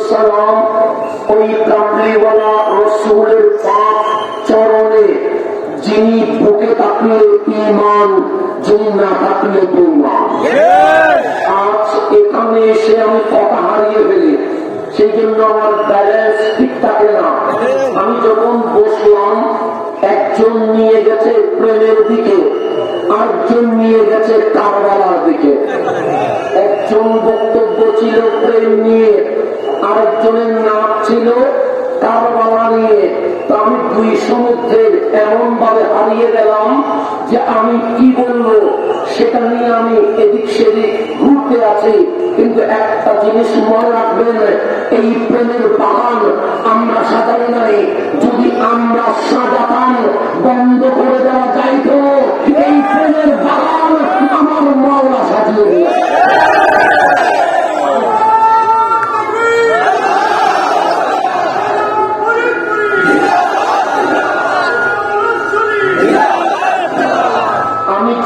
সালাম ওই কামলিওয়ালা রসুলের পাক চরণে, যিনি বুকে থাকলে ঈমান, যিনি না থাকলে বেঈমান। আজ এখানে এসে আমি কথা হারিয়ে ফেলি, সেই জন্য আমার ব্যালেন্স ঠিক থাকে না। আমি যখন বসলাম, একজন নিয়ে গেছে প্রেমের দিকে, আরেকজন নিয়ে গেছে কারবালার দিকে। একজন বক্তব্য ছিল প্রেম নিয়ে, আরেকজনের নাম ছিল কারবালা নিয়ে। তো আমি দুই সমুদ্রের এমন ভাবে হারিয়ে গেলাম যে আমি কি বলবো সেটা নিয়ে আমি এদিক সেদিক ঘুরতে আছি। কিন্তু একটা জিনিস মনে রাখবেন, এই প্রেমের বাগান আমরা সাজাই নাই। যদি আমরা সাজাতাম, বন্ধ করে দেওয়া যাইত, এই প্রেমের বাগান আমার মাওলা সাজিয়ে দিয়েছে।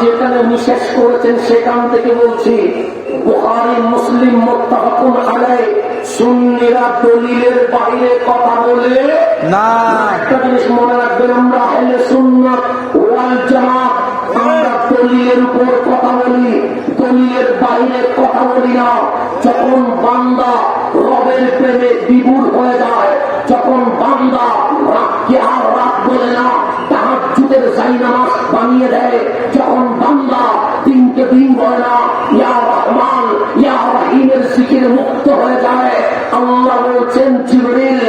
যেখানে নিষেধ করেছেন সেখান থেকে বলছি, বুখারী মুসলিম মুত্তাফাকুন আলাইহি, সুন্নিরা দলিলের বাইরে কথা বলে না। একটা জিনিস মনে রাখবেন, আমরা আহলে সুন্নাত ওয়াল জামাত, আমরা দলিলের উপর কথা বলি, দলিলের বাইরে কথা বলি না। যখন বান্দা রবের প্রেমে বিভোর হয়ে যায়, যখন বান্দা রাতকে আর রাত বলে না, তাহাজ্জুদের জায়নামাজ বানিয়ে দেয়, যখন বান্দা দিনকে দিন বলে না, ইয়া রহমান ইয়া রহিমের জিকিরে মুক্ত হয়ে যায়, আল্লাহ বলছেন জিবরিল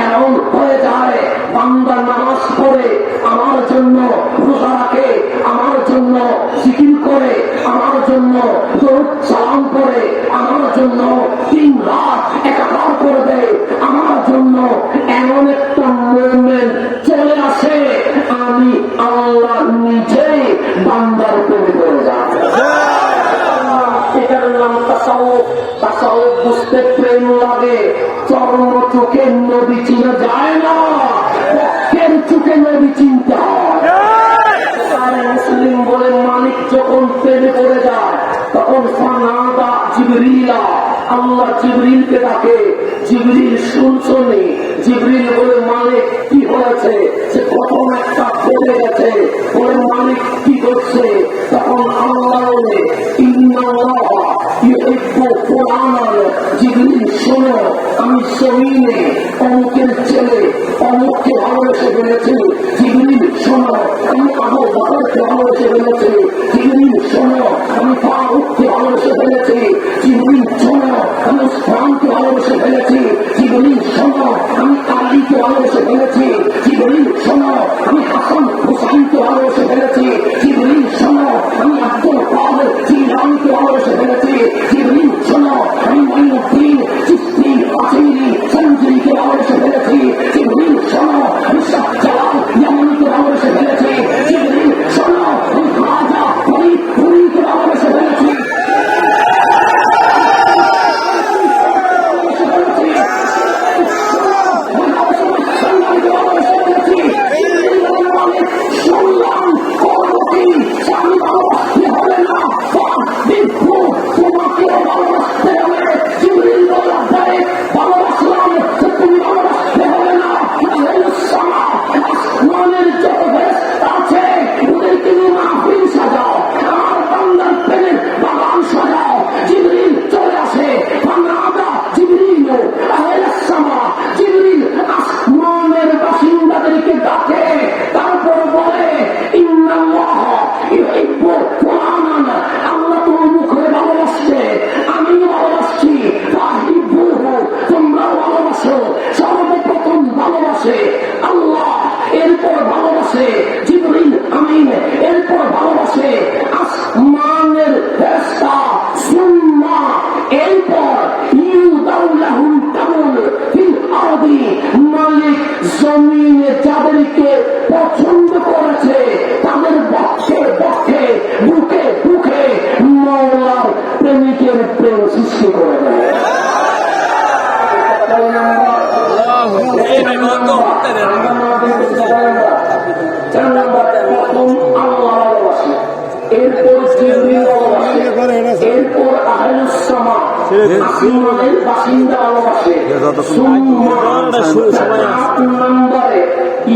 এমন হয়ে যায়, বান্দা নামাজ পড়ে আমার জন্য, রোজা রাখে আমার জন্য, জিকির করে আমার জন্য, দরুদ সালাম করে আমার জন্য, দিন রাত একাকার করে দেয় আমার জন্য, এমন একটা মুভমেন্ট চলে আসে, আমি আল্লাহ নিজেই বান্দার প্রেমে পড়ে যাই। এটার নাম তাসাউফ। তাসাউফ বুঝতে প্রেম লাগে, চর্ম চোখে নবী চিনা যায় না, পক্ষের চোখে নবী চিনতে হয়। মুসলিম বলে মালিক যখন প্রেমে পড়ে যায়, তখন ফানাদা জিবরিলা, আল্লাহ জিবরিলকে ডাকে, জিবরিল শুনছনি, জিবরিল বলে মালিক কি হয়েছে, সে প্রথম একটা পড়ে গেছে, বলে মালিক কি করছে, তখন আল্লাহ বলে জিবরিল শোনো, আমি জমিনে অমুকের ছেলে অমুককে ভালোবেসে ফেলেছি, জিবরিল শোনো, আমি আবু বকরকে ভালোবেসে ফেলেছি, জিবরিল শোনো, আমি ফারুককে ভালোবেসে ফেলেছি, জিবরিল শোনো, আমি উসমানকে ভালোবেসে ফেলেছি, জিবরিল শোনো, আমি আলীকে ভালোবেসে ফেলেছি, জিবরিল শোনো, আমি হাসান হুসাইনকে ভালোবেসে ফেলেছি, জিবরিল শোনো, আমি আব্দুল কাদের জিলানীকে ভালোবেসে ফেলেছি, জিবরিল শোনো, আমি মাইনুদ্দিন চিশতি আশিরি সঞ্জুরিকে ভালোবেসে ফেলেছি, জিবরিল শোনো, আমি শাহ জালাল ইয়ামানিকে ভালোবেসে ফেলেছি, জিবরিল শোনো, আমি খাজা ফরিদ পুরীকে ভালোবেসে ফেলেছি। বাসিন্দা ভালোবাসে। নম্বরে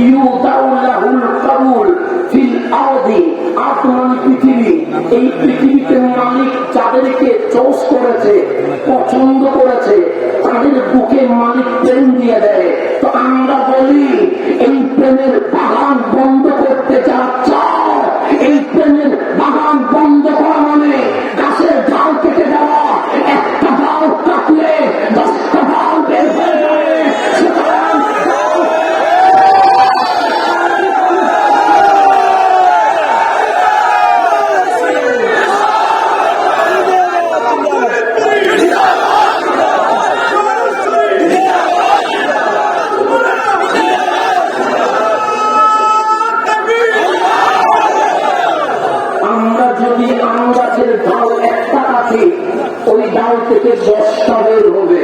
ইউদাউল্লাহুল কাবুল ফিল আরদি, আত্মান পৃথিবী, এই পৃথিবীতে মালিক যাদেরকে চয়েস করেছে, পছন্দ করেছে, তাদের বুকে মালিক প্রেম দিয়ে দেয়। তো আমরা বলি এই প্রেমের বাগান বন্ধ করতে যা চাও, এই প্রেমের বাগান বন্ধ করা মানে গাছের ডাল কেটে দেওয়া। একটা ডাল কাটলে 10টা ডাল বের হয়ে যাবে। সুতরাং ওই ডাল থেকে 10টা বের হবে,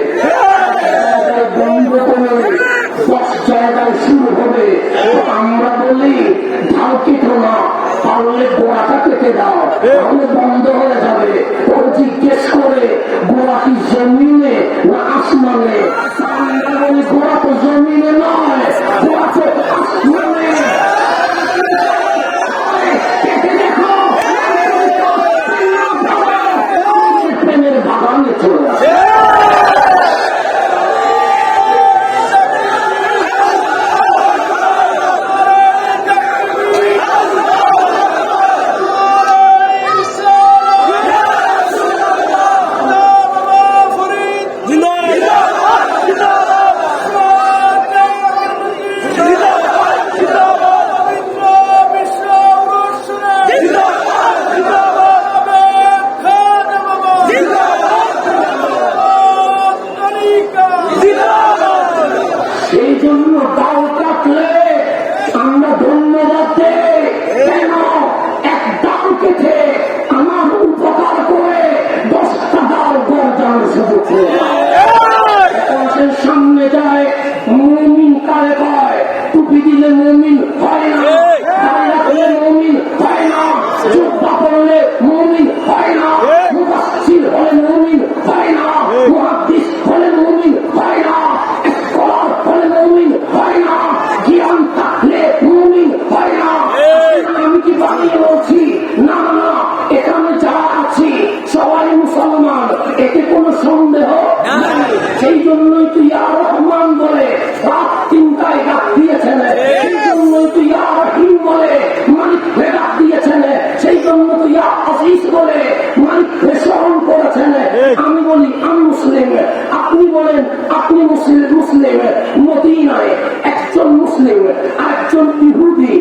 বন্ধ করে 10 জায়গায় শুরু হবে। আমরা বলি ডাল কেটো না, পারলে গোড়াটা কেটে দাও, তাহলে বন্ধ হয়ে যাবে। ও জিজ্ঞেস করে গোড়া কি জমিনে না আসমানে? আমরা বলি গোড়া তো জমিনে নয়, গোড়া তো আসমানে। বাগানে চলে আসে। সামনে যায় মুমিন কারে কয়? টুপি দিলে মুমিন হয় না, দাড়ি রাখলে মুমিন হয় না, জুব্বা পরলে মুমিন হয় না, মুফাসসির হলে মুমিন হয় না, মুহাদ্দিস হলে মুমিন হয় না, স্কলার হলে মুমিন হয় না, জ্ঞান থাকলে মুমিন হয় না। আমি কি বানিয়ে বলছি? না না, এখানে যারা আছি সবাই মুসলমান, এতে কোনো সন্দেহ নাই। সেই জন্যই তুই ইয়া রহমান বলে রাত 3টায় ডাক দিয়েছেন, সেই জন্যই তুই ইয়া রহিম বলে মালিক ডাক দিয়েছেন, সেই জন্য তুই ইয়া আজিজ বলে মালিক স্মরণ করেছেন। আমি বলি আমি মুসলিম, আপনি বলেন আপনি মুসলিম। মদিনায় একজন মুসলিম আর একজন ইহুদি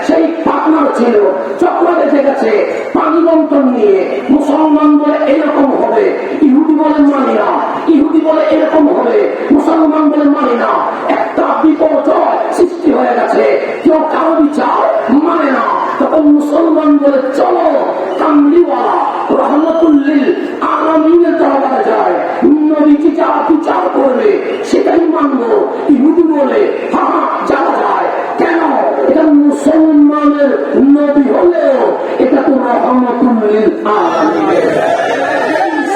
সেই পার্টনার ছিল, চক্র বেঁধে গেছে পানি বন্টন নিয়ে। মুসলমান বলে এরকম হবে, ইহুদি বলে মানি না, ইহুদি বলে এরকম হবে, মুসলমান বলে মানি না। একটা বিপর্যয় সৃষ্টি হয়ে গেছে, কেউ কারো বিচার মানে না। তখন মুসলমান বলে চলো কামলিওয়ালা রহমতুল্লিল আলামিনের দরবারে যায়, নবীজি যা বিচার করবে সেটাই মানবো। ইহুদি বলে হ্যাঁ যাওয়া যায়। কেন? এটা মুসলমানের নবী হলেও এটা তো রহমতুল্লিল আলামিনের।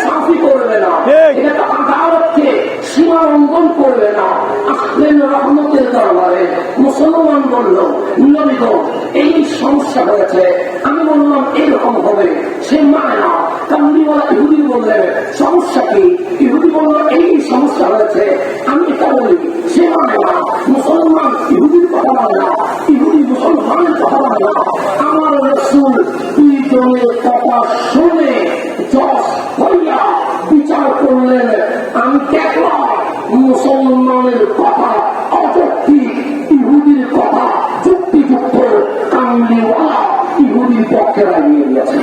সাফি করবে না, এটা তো আদালতকে সীমা লঙ্ঘন করবে না। আসলেন রহমতের দরবারে, মুসলমান বলল নবী গো এই সমস্যা হয়েছে। আমি বললাম এরকম হবে, সে মানে না। কামলিওয়ালা ইহুদি বললেন সমস্যা কি? ইহুদি বলল এই সমস্যা হয়েছে। আমি এটা বলি, সে মানে না। মুসলমান ইহুদির কথা মানে না, ইহুদি মুসলমানের কথা মানে না। আমার রাসূল 2 জনের কথা শুনে জজ হইয়া বিচার করলেন। আমি দেখলাম মুসলমানের কথা অযৌক্তিক, ইহুদির কথা যুক্তিযুক্ত। কামলিওয়ালা ইহুদির পক্ষে লাগিয়ে দিয়েছে,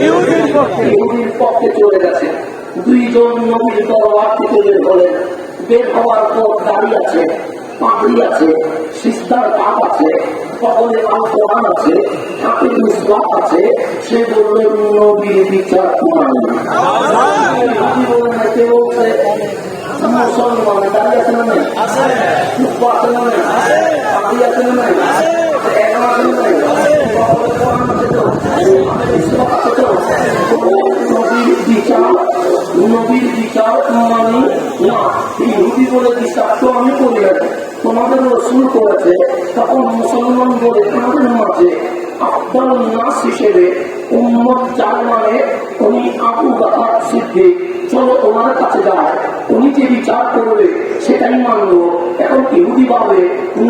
ইহুদির পক্ষে চলে গেছে। 2 জন নবীর দরবার থেকে বের হলেন। বের হওয়ার পর দাঁড়িয়ে আছে, পাগড়ি আছে, সিস্তার পাপ আছে, কবলে আল কোরআন আছে, হাতে মিসওয়াক আছে। সে বললেন নবীর বিচার মানি না। মুসলমান দাঁড়িয়ে আছে না নাই? আছে না নাই? পাগড়ি আছে না নাই? নবীর বিচার, নবীর বিচার মানি না, ইহুদি বলে বিচার তো আমি করি না, তোমাদের রসুল করেছে। তখন মুসলমান বলে আমাদের মাঝে আফদাল নাস হিসেবে উম্মত যার মানে উনি আবু বকর সিদ্দিক, চলো ওনার কাছে যায়, উনি যে বিচার করবে সেটাই মানবো। এখন ইহুদি ভাবে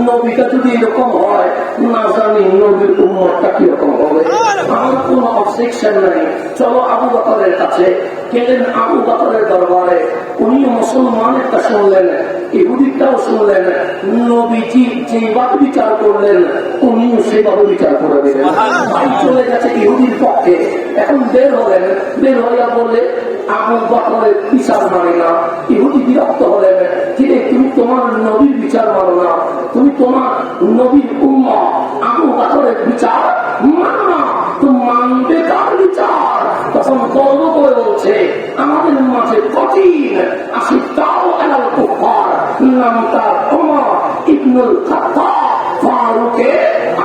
নবীটা যদি এরকম হয়, না জানি নবীর উম্মতটা কিরকম হবে। আমার কোনো অবজেকশন নাই, চলো আবু বকরের কাছে গেলেন। আবু বকরের দরবারে উনি মুসলমানেরটা শুনলেন, ইহুদিটাও শুনলেন। নবীজি যেভাবে বিচার করলেন উনিও সেভাবে বিচার করে দিলেন। ভাই চলে গেছে ইহুদির পক্ষে। এখন বের হলেন, বের হইয়া বলে আবু বকরের বিচার মানে না। ইহুদি বিরক্ত হলেন, কিরে তুমি তোমার নবীর বিচার মানো না, তুমি তোমার নবীর উম্মত আবু বকরের বিচার মানো না, তো মানবে কার বিচার? তখন গর্ব করে বলছে আমাদের মাঝে কঠিন আশিদ্দাউ আলাল কুফার, নাম তার ওমর ইবনুল খাত্তাব ফারুকে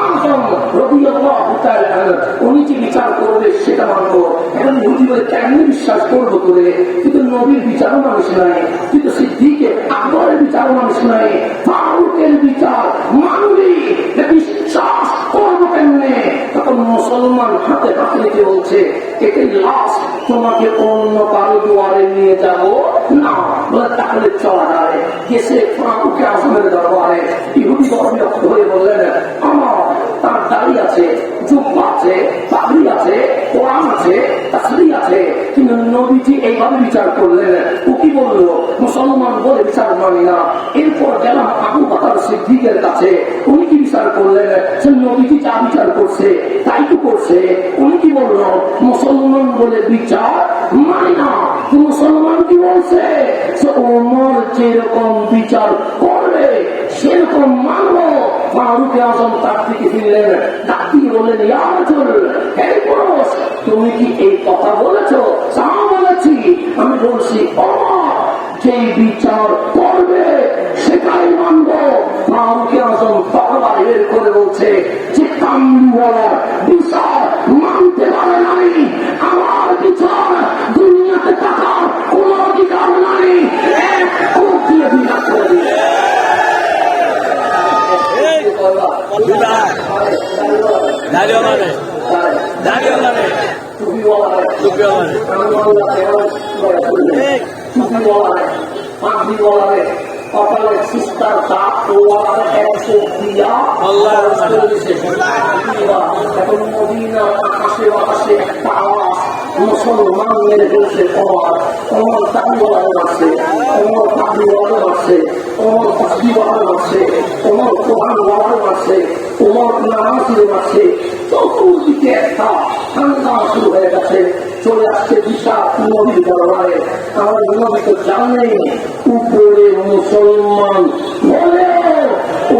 আযম রাদিয়াল্লাহু তাআলা আনহু, উনি যে বিচার করবে সেটা মানবো। এখন ইহুদি বলে কেমনি বিশ্বাস করবো তোরে, তুই তো নবীর বিচারও মানুষ নাই, তুই তো সিদ্দিকের আকবরের বিচারও মানুষ নাই, ফারুকের বিচার মানবি, বিশ্বাস করবো কেমনে? তখন মুসলমান হাতে হাতে রেখে বলছে এটাই লাস্ট, তোমাকে অন্য কারো দুয়ারে নিয়ে যাবো না, বলে তাহলে চলা যায়। গেছে ফারুকে আযমের দরবারে, ইহুদি বিরক্ত হয়ে বললেন আমার তার দাড়ি আছে, জুব্বা আছে, পাগড়ি আছে, কোরআন আছে, তাসবিহ আছে, কিন্তু নবীজি এইভাবে বিচার করলেন। ও কি বললো? মুসলমান বলে বিচার মানি না। এরপর গেলাম আবু বকর সিদ্দিকের কাছে, উনি কি বিচার করলেন? সে নবীজি যা বিচার করছে তাই তো করছে। উনি কি বললো? মুসলমান বলে বিচার মানি না। মুসলমান কি বলছে? সে ওমর যেরকম বিচার করবে সেরকম মানবো। ফারুকে আযম তার দিকে ফিরলেন, ডাক দিয়ে বললেন ইয়া রাজুল, হে পুরুষ, তুমি কি এই কথা বলেছো? হ্যাঁ বলেছি। আমি বলছি ওমর যে বিচার করবে সেটাই মানবো। ফারুকে আযম তরবারি বের করে বলছে যে কামলিওয়ালা বিচার মানতে পারে নাই, আমার বিচার দুনিয়াতে থাকার কোন অধিকার নাই। এক কোপ দিয়ে বিচার করে দিলে কপালের সিস্টার দাঁত একশো দিয়া এখন মদিনা আকাশে বাতাসে একটা আওয়াজ, মুসলমান মেরে বলছে অমর, অমর তাকবীরওয়ালা আছে, অমর তাকবীরওয়ালা আছে, অমর তাসবিহওয়ালা আছে, অমর কোরআনওয়ালা আছে, অমর নামাজের আছে। চতুর্দিকে একটা ঠান্ডা শুরু হয়ে গেছে। চলে আসছে বিশাল নবীর দরবারে। আমার নবী তো জানেন উপরে মুসলমান বলে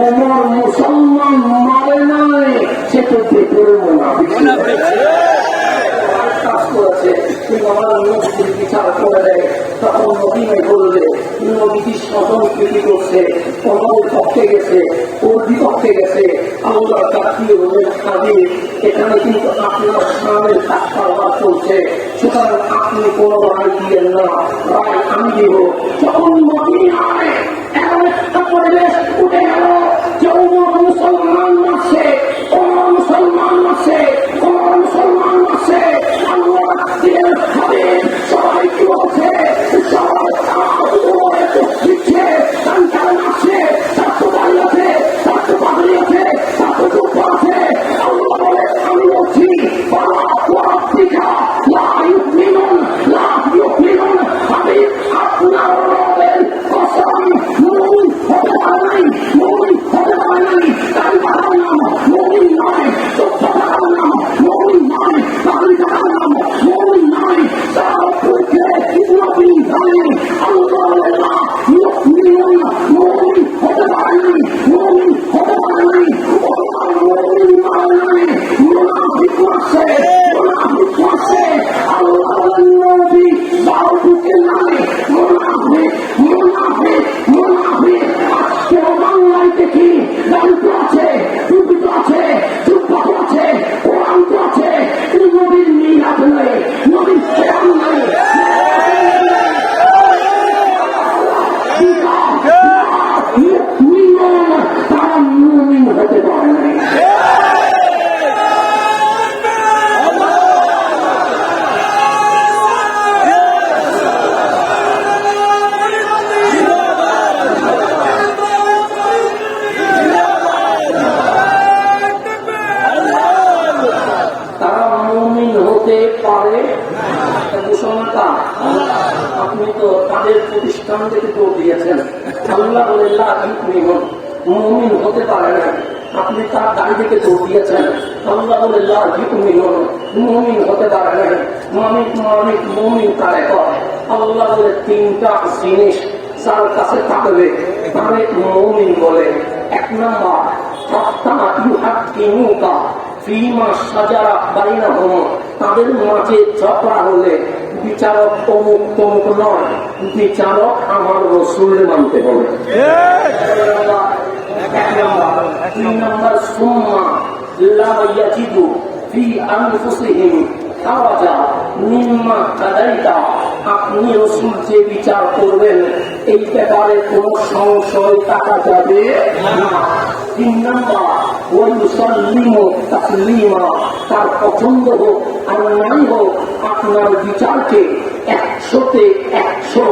ওমর মুসলমান মারে নাই, সে তো ভেতরে মুনাফিক কাজ করেছে। কিন্তু আমার নবীর বিচার করে দেয়, তখন নবীনে বলবে নবীজি স্বজন প্রীতি করছে, ওমরের পক্ষে গেছে, ওর বিপক্ষে গেছে। আল্লাহ তাকিয়ে বললেন কাজে এখানে কিন্তু আপনার স্বামীর কাজকারবার চলছে, সুতরাং আপনি কোনো রায় দিলেন না, রায় আমি দিব। যখন মদিনায় এমন একটা পরিবেশ উঠে গেল যে ওমর মুসলমান মারছে, ওমর মুসলমান মারছে, ওমর মুসলমান মারছে, আল্লাহ দিলেন খাবে। সবাই কি বলছে? সবাই দিচ্ছে, সন্তান মারছে, তার তো বাড়ি আছে, তার তো পাগড়ি আছে, তার তো দুঃখ আছে। আল্লাহ বলে আমি বলছি আপনার কসম হতে পারে আপনি তো তাদের প্রতিষ্ঠান থেকে দৌড় দিয়েছেন। আল্লাহ বলে লা ইউমিনুন, মুমিন হতে পারে না। আপনি তার দাড়ি থেকে দৌড় দিয়েছেন। আল্লাহ বলে লা ইউমিনুন, মুমিন হতে পারে না। মুমিন কারে কয়? আল্লাহ বলে তিনটা জিনিস যার কাছে থাকবে তারে মুমিন বলে। এক নম্বর, তাদের মাঝে ঝগড়া হলে বিচারক অমুক তমুক নয়, বিচারক আমার রসুলের মানতে হবে। দুই নম্বর, সুম্মা লা ইয়াজিদু ফি আনফুসিহিম হারাজা মিম্মা কাদাইতা, আপনি রসুল যে বিচার করবেন এই ব্যাপারে কোন সংশয় থাকা যাবে না। তিন নম্বর, তার পছন্দ হোক আর নাই হোক আপনার বিচারকে 100-তে 100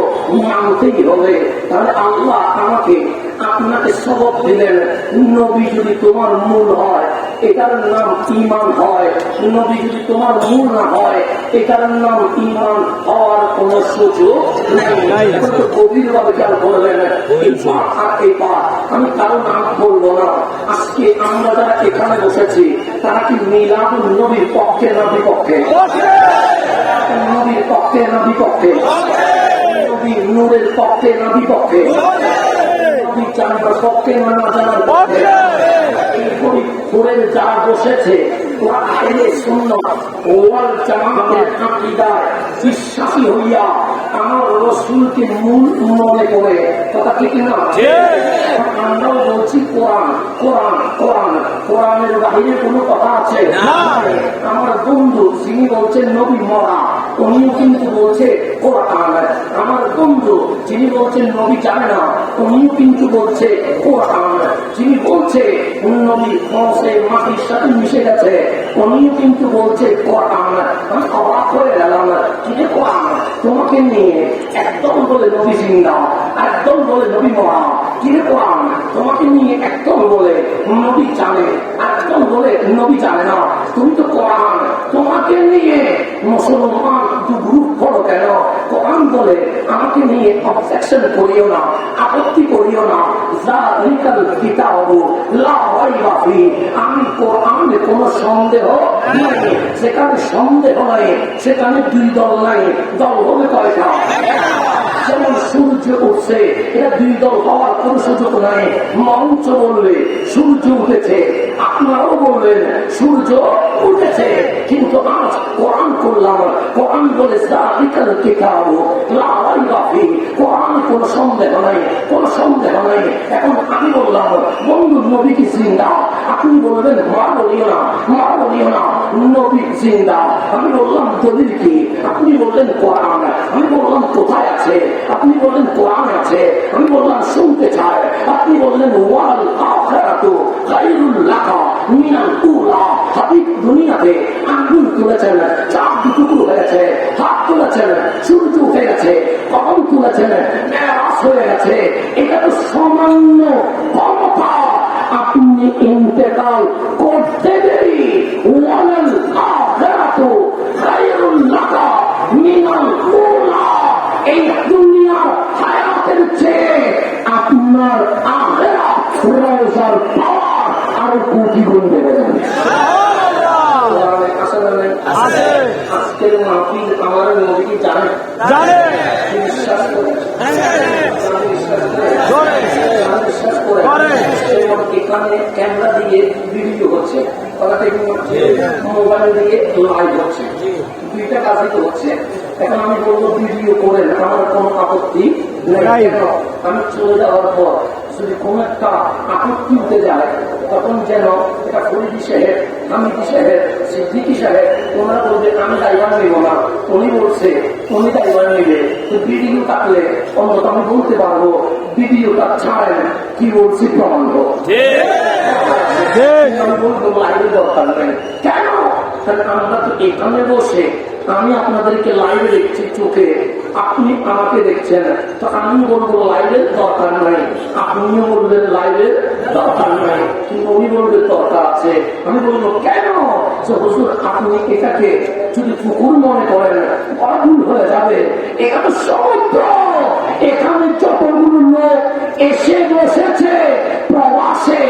মানতেই হবে। তাহলে আল্লাহ আমাকে আপনাকে সবক দিলেন, নবী যদি তোমার মূল হয় এটার নাম ঈমান হয়, নবী যদি তোমার মূল না হয় এটার নাম ঈমান হওয়ার কোন সুযোগ নেই। গভীর ভাবে খেয়াল করবেন এই পাঠ আর এই পাঠ। আমি কারো নাম বলবো না। আজকে আমরা যারা এখানে বসেছি তারা কি মিলাদুন নবীর পক্ষে না বিপক্ষে? নবীর পক্ষে না বিপক্ষে? নবীর নূরের পক্ষে না বিপক্ষে? নবী জানার পক্ষে না না জানার পক্ষে? এই ফরিদপুরের যারা বসেছে ওরা আহলে সুন্নাত ওয়াল জামাতের আকীদায় বিশ্বাসী হইয়া আমার রাসূলকে মূল মনে করে, কথা ঠিক না? আমরাও বলছি কোরআন কোরআন কোরআন, কোরআনের বাহিরে কোনো কথা আছে? আমার বন্ধু যিনি বলছেন নবী মরা, উনিও কিন্তু বলছে কোরআন। আমার বন্ধু যিনি বলছেন নবী জানে না, উনিও কিন্তু বলছে কোরআন। যিনি বলছে নবী মৌসে মাটির সাথে মিশে গেছে, উনিও কিন্তু বলছে কোরআন। আমি অবাক হয়ে গেলাম, কিন্তু কোরআন তোমাকে নিয়ে একদম বলে নবী জিন্দা, একদম বলে নবী মরা। কিন্তু কোরআন তোমাকে নিয়ে একদম বলে নবী জানে, একদম বলে নবী জানে না। তুমি তো কোরআন, তোমাকে নিয়ে মুসলমান দু গ্রুপ করো কেন? কোরআন বলে আমাকে নিয়ে অবজেকশন করিও না, আপত্তি করিও না। যালিকাল কিতাবু লা রাইবা ফীহি, আমি কোরআনে কোনো সন্দেহ নাই। সেখানে সন্দেহ নাই, সেখানে দুই দল নাই। দল হবে কয়টা? যেমন সূর্য উঠছে, এটা দুই দল হওয়ার কোন সুযোগ নাই। মঞ্চ বলবে সূর্য উঠেছে, আপনারাও বলবেন সূর্য উঠেছে। কিন্তু আজ কোরআন করলাম, কোরআন বলে যালিকাল কিতাবু লা রাইবা ফীহি, কোরআন কোনো সন্দেহ নাই, কোনো সন্দেহ নাই। এখন আমি বললাম বন্ধু নবী কি জিন্দা? আপনি বলবেন মা বলিও না, মা বলিও না, নবী জিন্দা। আমি বললাম দলিল কি? আপনি বললেন কোরআন। আমি বললাম কোথায় আছে? আপনি বললেন কোরআন আছে। আমি বললাম শুনতে চাই। আপনি বললেন ওয়াল আখিরাতু খায়রুল লাকা মিনাল উলা। হাবিব দুনিয়াতে আঙ্গুল তুলেছেন, চাঁদ টুকরো হয়েছে, হাত তুলেছেন, সূর্য উঠে গেছে, কদম তুলেছেন, মেরাজ হয়ে গেছে। এটা তো সামান্য ক্ষমতা। আপনি ইন্তেকাল করতে দেরি, ওয়াল আখিরাতু খায়রুল লাকা মিনাল উলা। এই দুনিয়ার হায়াতের চেয়ে আপনার আখিরাত রওজার পাওয়ার আরো কোটি গুণ বেড়ে যাবে। আজকের মাহফিল আমার নবী কি জানে? বিশ্বাস করে এখানে ক্যামেরা দিয়ে ভিডিও হচ্ছে, মোবাইল দিয়ে লাইভ হচ্ছে, দুইটা কাজই তো হচ্ছে। এখন আমি বলবো ভিডিও করেন, আমার কোনো আপত্তি নেই। আমি চলে যাওয়ার পর যদি কোন একটা আপত্তি উঠে যায় তখন যেন এটা ফরিদি সাহেব, হামিদি সাহেব, সিদ্দিকি সাহেব ওনারা বলবে আমি ড্রাইভার নেব না, উনি বলছে উনি ড্রাইভার নেবে। তো ভিডিও থাকলে অন্তত আমি বলতে পারবো ভিডিওটা ছাড়েন, কি বলছি প্রমাণ হোক। আমি বলবো লাইভে দরকার নেই। কেন? আমরা তো এখানে বসে আমি আপনাদেরকে লাইভে দেখছি চোখে, আপনি আমাকে দেখছেন, তো আমি বলবো লাইভের দরকার নাই, আপনিও বলবেন লাইভের দরকার নাই, কিন্তু উনি বলবে দরকার আছে। আমি বলবো কেন? যে হুজুর আপনি এটাকে যদি পুকুর মনে করেন ভুল হয়ে যাবে, এটা তো সমুদ্র। এখানে যতগুলো লোক এসে বসেছে প্রবাসে,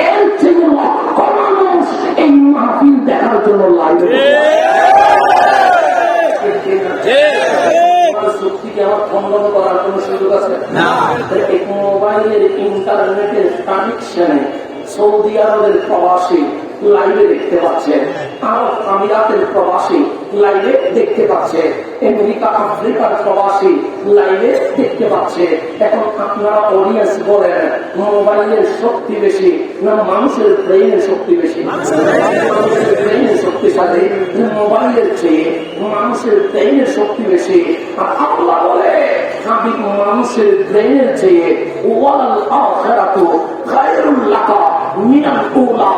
এর থেকে লক্ষ মানুষ এই মাহফিল দেখার জন্য লাইভে চুক্তিকে আমার খণ্ডন করার কোন সুযোগ আছে না। মোবাইলের ইন্টারনেটের কানেকশনে সৌদি আরবের প্রবাসী লাইভে দেখতে পাচ্ছে, আরব আমিরাতের প্রবাসী লাইভে দেখতে পাচ্ছে, আমেরিকা আফ্রিকার প্রবাসী লাইভে দেখতে পাচ্ছে। এখন আপনারা অডিয়েন্স বলেন মোবাইলের শক্তি বেশি না মানুষের ব্রেইনের শক্তি বেশি? মানুষের ব্রেইনের শক্তিশালী, মোবাইলের চেয়ে মানুষের ব্রেইনের শক্তি বেশি। আর আল্লাহ বলে আমি মানুষের ব্রেইনের চেয়ে ওয়াল আখিরাতু খায়রুল লাকা মিনাল উলা,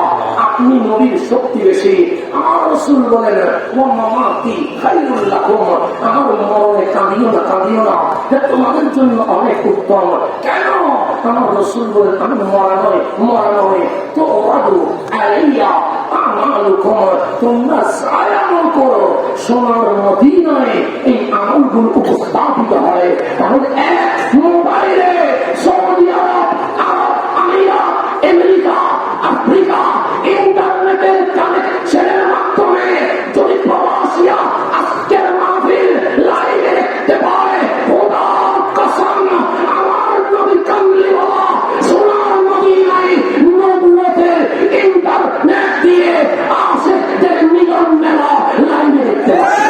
আপনি নবীর শক্তি বেশি। আমার রাসূল বলেন ওয়া মামাতি খায়রুল লাকুম, আমার মরণে কাঁদিও না কাঁদিও না, এটা তোমাদের জন্য অনেক উত্তম। কেন? আমার রাসূল বলেন আমি মরা নয় তো ওয়াদু আলাইয়া আমালুকুম, তোমরা সায় আমল করো, সোনার মদিনায় এই আমলগুলো উপস্থাপিত হয়। তাহলে এক মোবাইলে সৌদি আরব, আমিরাত, আমেরিকা, আফ্রিকা ইন্টারনেটের কানেকশনের মাধ্যমে যদি প্রবাসীরা আজকের মাহফিল লাইভে দেখতে পায়, খোদার কসম আমার নবী কামলিওয়ালা সোনার মদিনায় নবুয়তের ইন্টারনেট দিয়ে আশিকদের মিলন মেলা লাইভে দেখতে পায়।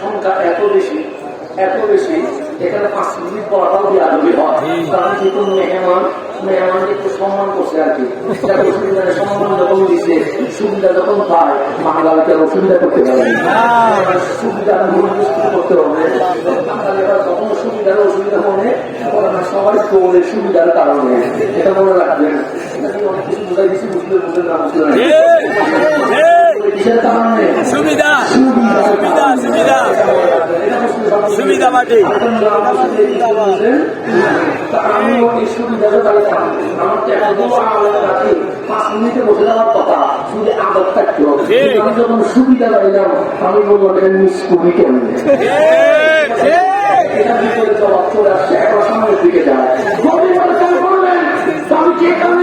সংখ্যা এত বেশি এখানে 5 মিনিট পড়াটাও দিয়ে আরবি হয়, কারণ কিন্তু মেহমানকে একটু সম্মান করছে আর কি। সম্মান যখন দিচ্ছে, সুবিধা যখন পায়, বাঙালিকে অসুবিধা করতে পারে, সুবিধার মূল্য করতে হবে। যখন সুবিধার অসুবিধা মনে সবাই দৌড়ে সুবিধার কারণে, এটা মনে রাখবেন। অনেক কিছু বোঝাই দিচ্ছি, বুঝলে বুঝলেন না বুঝতে পারেন কিসের কারণে সুবিধা বাটে। আমিও এই সুবিধাটা পাইতাম, আমার একদম রাখি 5 মিনিটে বসে যাওয়ার কথা, শুধু আদর থাকতো। আমি যখন সুবিধা পাইলাম আমি বললাম মিস করি কেমনে, এটা ভিতরে জবাব চলে আসছে, এখন সামনের দিকে যায়। আমি